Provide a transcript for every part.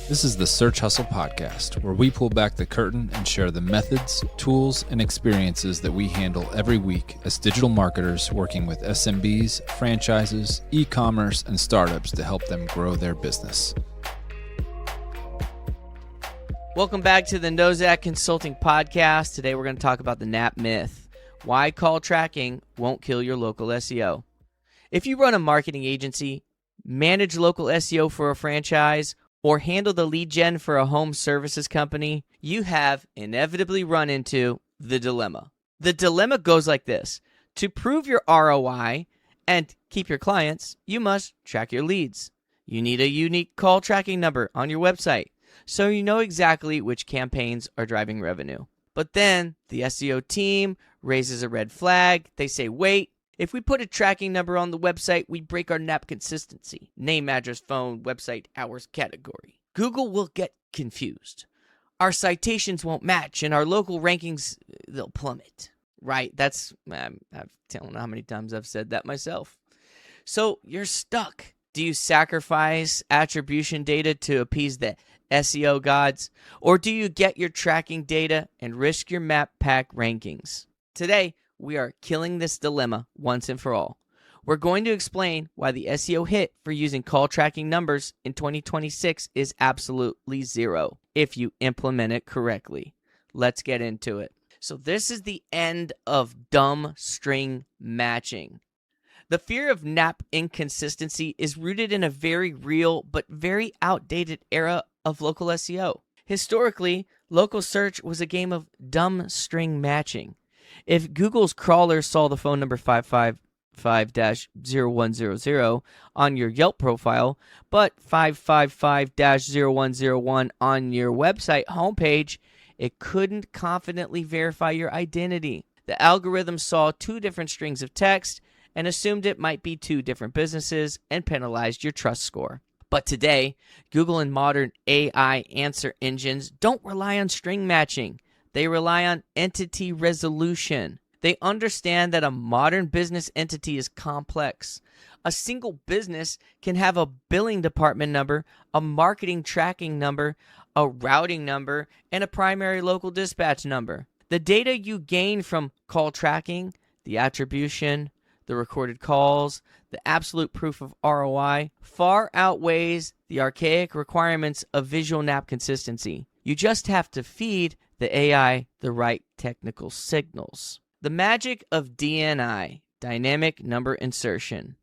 This is the Search Hustle Podcast, where we pull back the curtain and share the methods, tools, and experiences that we handle every week as digital marketers working with SMBs, franchises, e-commerce, and startups to help them grow their business. Welcome back to the Nozak Consulting Podcast. Today we're going to talk about the NAP myth, why call tracking won't kill your local SEO. If you run a marketing agency, manage local SEO for a franchise, or handle the lead gen for a home services company, you have inevitably run into the dilemma. The dilemma goes like this. To prove your ROI and keep your clients, you must track your leads. You need a unique call tracking number on your website so you know exactly which campaigns are driving revenue. But then the SEO team raises a red flag. They say, wait, if we put a tracking number on the website, we break our NAP consistency. Name, address, phone, website, hours, category. Google will get confused. Our citations won't match, and our local rankings, they'll plummet. Right? I don't know how many times I've said that myself. So you're stuck. Do you sacrifice attribution data to appease the SEO gods? Or do you get your tracking data and risk your map pack rankings? Today, we are killing this dilemma once and for all. We're going to explain why the SEO hit for using call tracking numbers in 2026 is absolutely zero if you implement it correctly. Let's get into it. So this is the end of dumb string matching. The fear of NAP inconsistency is rooted in a very real but very outdated era of local SEO. Historically, local search was a game of dumb string matching. If Google's crawler saw the phone number 555-0100 on your Yelp profile, but 555-0101 on your website homepage, it couldn't confidently verify your identity. The algorithm saw two different strings of text and assumed it might be two different businesses and penalized your trust score. But today, Google and modern AI answer engines don't rely on string matching. They rely on entity resolution. They understand that a modern business entity is complex. A single business can have a billing department number, a marketing tracking number, a routing number, and a primary local dispatch number. The data you gain from call tracking, the attribution, the recorded calls, the absolute proof of ROI, far outweighs the archaic requirements of visual NAP consistency. You just have to feed the AI the right technical signals. The magic of DNI, dynamic number insertion.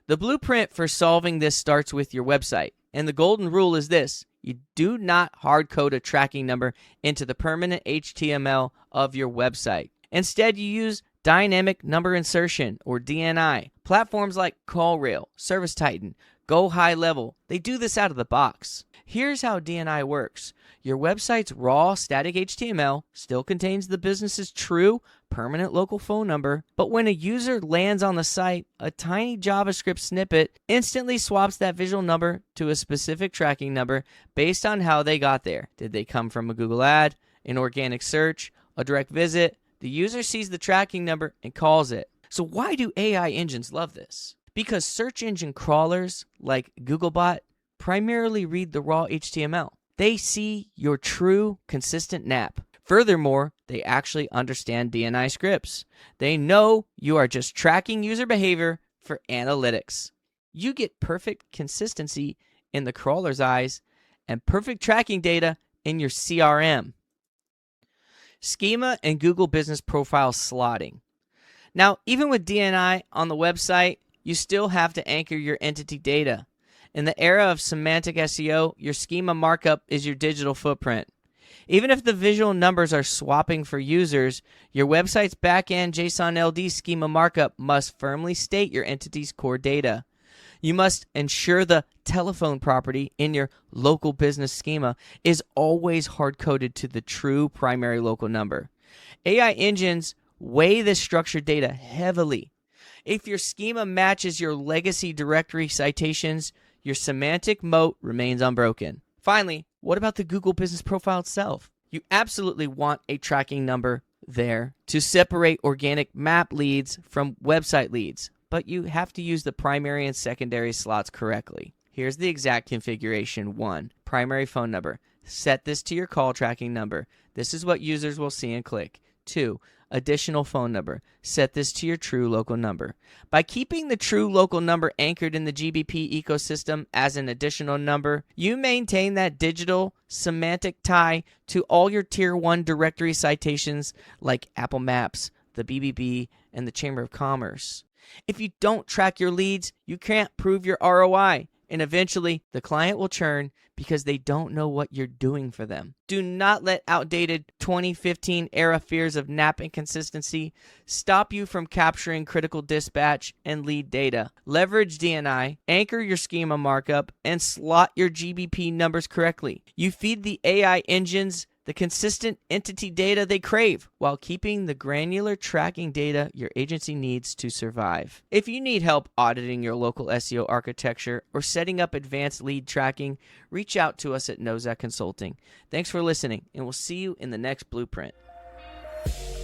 The blueprint for solving this starts with your website, and the golden rule is this. You do not hard-code a tracking number into the permanent HTML of your website. Instead, you use dynamic number insertion, or DNI. Platforms like CallRail, ServiceTitan, Go High Level, they do this out of the box. Here's how DNI works. Your website's raw static HTML still contains the business's true permanent local phone number, but when a user lands on the site, a tiny JavaScript snippet instantly swaps that visual number to a specific tracking number based on how they got there. Did they come from a Google ad, an organic search, a direct visit? The user sees the tracking number and calls it. So why do AI engines love this? Because search engine crawlers like Googlebot primarily read the raw HTML. They see your true, consistent NAP. Furthermore, they actually understand DNI scripts. They know you are just tracking user behavior for analytics. You get perfect consistency in the crawler's eyes and perfect tracking data in your CRM. Schema and Google Business Profile slotting. Now, even with DNI on the website, you still have to anchor your entity data. In the era of semantic SEO, your schema markup is your digital footprint. Even if the visual numbers are swapping for users, your website's backend JSON LD schema markup must firmly state your entity's core data. You must ensure the telephone property in your local business schema is always hard-coded to the true primary local number. AI engines weigh this structured data heavily. If your schema matches your legacy directory citations, your semantic moat remains unbroken. Finally, what about the Google Business Profile itself? You absolutely want a tracking number there to separate organic map leads from website leads, but you have to use the primary and secondary slots correctly. Here's the exact configuration. 1. Primary phone number. Set this to your call tracking number. This is what users will see and click. 2. Additional phone number. Set this to your true local number. By keeping the true local number anchored in the GBP ecosystem as an additional number, you maintain that digital semantic tie to all your Tier 1 directory citations like Apple Maps, the BBB, and the Chamber of Commerce. If you don't track your leads, you can't prove your ROI, and eventually the client will churn because they don't know what you're doing for them. Do not let outdated 2015 era fears of NAP inconsistency stop you from capturing critical dispatch and lead data. Leverage DNI, anchor your schema markup, and slot your GBP numbers correctly. You feed the AI engines the consistent entity data they crave while keeping the granular tracking data your agency needs to survive. If you need help auditing your local SEO architecture or setting up advanced lead tracking, reach out to us at Nozak Consulting. Thanks for listening, and we'll see you in the next blueprint.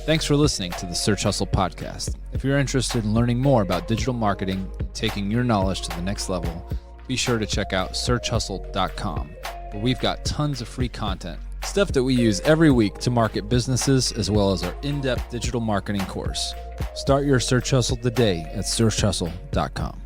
Thanks for listening to the Search Hustle podcast. If you're interested in learning more about digital marketing and taking your knowledge to the next level, be sure to check out searchhustle.com, where we've got tons of free content. Stuff that we use every week to market businesses, as well as our in-depth digital marketing course. Start your search hustle today at searchhustle.com.